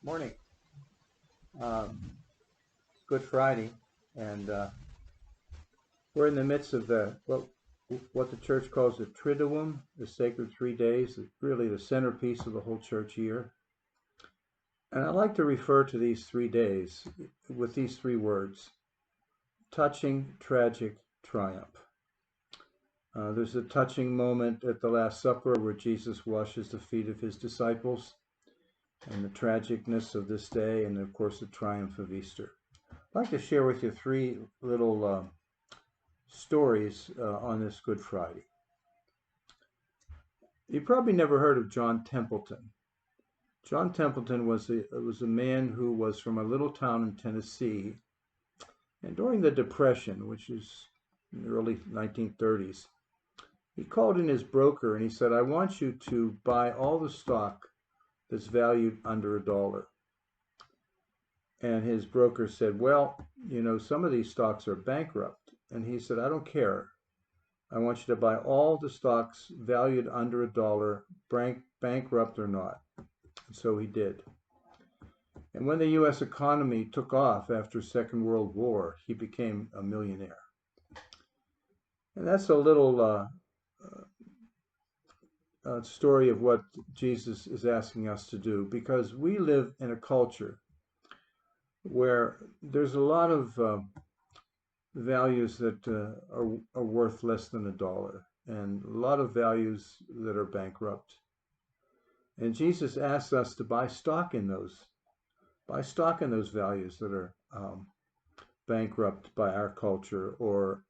Morning. Um, Good Friday, and we're in the midst of what the church calls the Triduum, the sacred 3 days. It's really the centerpiece of the whole church year. And I like to refer to these 3 days with these three words: touching, tragic, triumph. There's a touching moment at the Last Supper where Jesus washes the feet of his disciples, and the tragicness of this day, and of course the triumph of Easter. I'd like to share with you three little stories on this Good Friday. You probably never heard of John Templeton. John Templeton was a man who was from a little town in Tennessee, and during the Depression, which is in the early 1930s, he called in his broker and he said, "I want you to buy all the stock that's valued under $1." And his broker said, "Well, some of these stocks are bankrupt." And he said, "I don't care. I want you to buy all the stocks valued under $1, bankrupt or not." And so he did. And when the U.S. economy took off after Second World War, he became a millionaire. And that's a little story of what Jesus is asking us to do, because we live in a culture where there's a lot of values that are worth less than $1, and a lot of values that are bankrupt. And Jesus asks us to buy stock in those values that are bankrupt by our culture or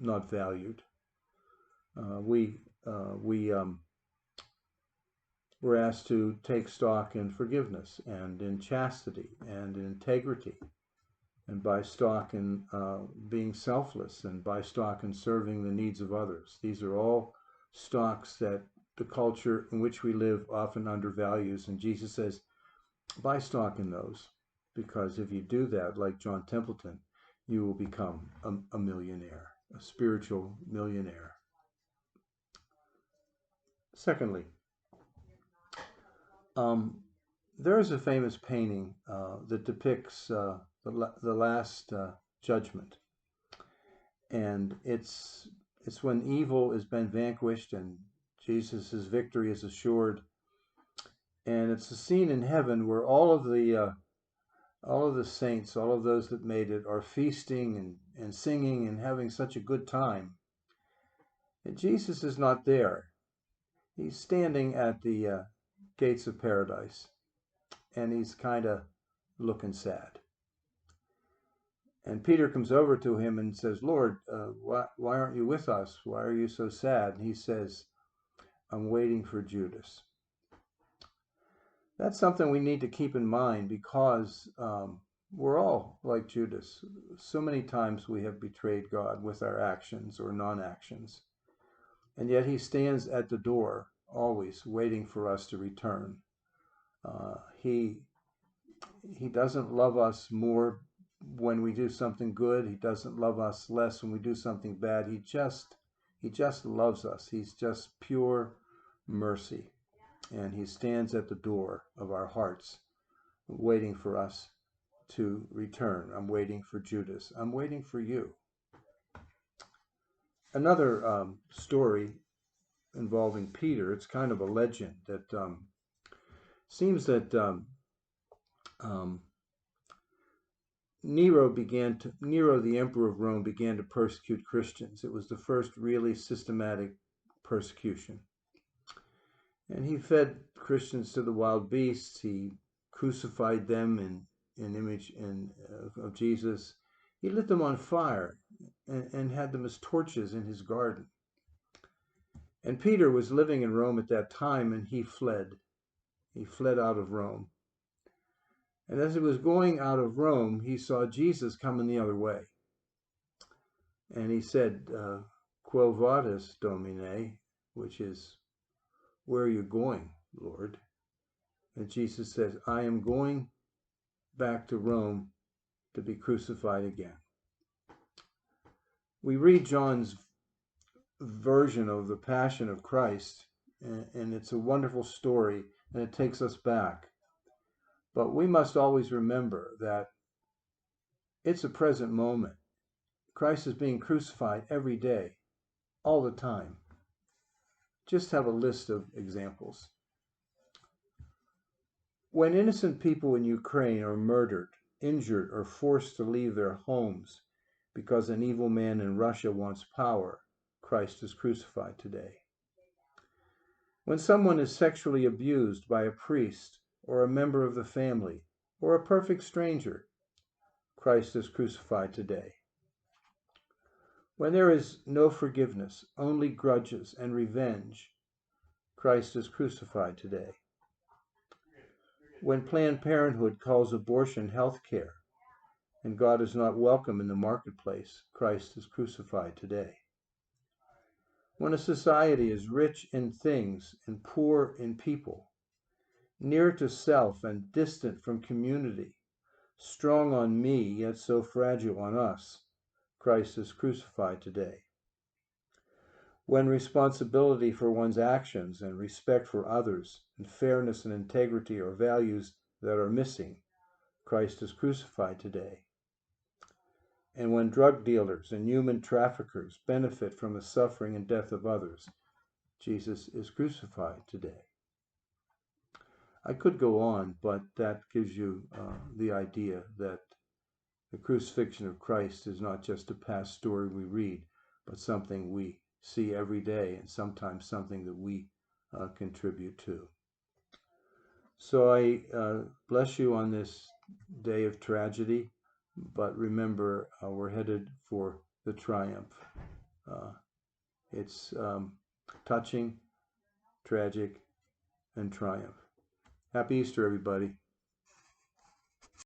not valued. We're asked to take stock in forgiveness and in chastity and in integrity, and buy stock in being selfless, and buy stock in serving the needs of others. These are all stocks that the culture in which we live often undervalues. And Jesus says, buy stock in those, because if you do that, like John Templeton, you will become a millionaire, a spiritual millionaire. Secondly, there is a famous painting that depicts the Last Judgment, and it's when evil has been vanquished and Jesus' victory is assured. And it's a scene in heaven where all of the saints, all of those that made it, are feasting and singing and having such a good time. And Jesus is not there. He's standing at the gates of paradise, and he's kind of looking sad. And Peter comes over to him and says, "Lord, why aren't you with us? Why are you so sad?" And he says, "I'm waiting for Judas." That's something we need to keep in mind, because we're all like Judas. So many times we have betrayed God with our actions or non-actions. And yet he stands at the door, always waiting for us to return. He doesn't love us more when we do something good. He doesn't love us less when we do something bad. He just loves us. He's just pure mercy. And he stands at the door of our hearts, waiting for us to return. I'm waiting for Judas. I'm waiting for you. Another story involving Peter, it's kind of a legend that seems that um, Nero, the emperor of Rome, began to persecute Christians. It was the first really systematic persecution. And he fed Christians to the wild beasts. He crucified them in image of Jesus. He lit them on fire and had them as torches in his garden. And Peter was living in Rome at that time, and he fled. He fled out of Rome. And as he was going out of Rome, he saw Jesus coming the other way. And he said, "Quo vadis, Domine?" which is, "Where are you going, Lord?" And Jesus says, "I am going back to Rome to be crucified again." We read John's version of the Passion of Christ, and it's a wonderful story, and it takes us back. But we must always remember that it's a present moment. Christ is being crucified every day, all the time. Just have a list of examples. When innocent people in Ukraine are murdered, injured, or forced to leave their homes because an evil man in Russia wants power, Christ is crucified today. When someone is sexually abused by a priest or a member of the family or a perfect stranger, Christ is crucified today. When there is no forgiveness, only grudges and revenge, Christ is crucified today. When Planned Parenthood calls abortion health care and God is not welcome in the marketplace, Christ is crucified today. When a society is rich in things and poor in people, near to self and distant from community, strong on me yet so fragile on us, Christ is crucified today. When responsibility for one's actions and respect for others and fairness and integrity are values that are missing, Christ is crucified today. And when drug dealers and human traffickers benefit from the suffering and death of others, Jesus is crucified today. I could go on, but that gives you the idea that the crucifixion of Christ is not just a past story we read, but something we see every day and sometimes something that we contribute to. So I bless you on this day of tragedy, but remember we're headed for the triumph. It's touching, tragic, and triumph. Happy Easter, everybody.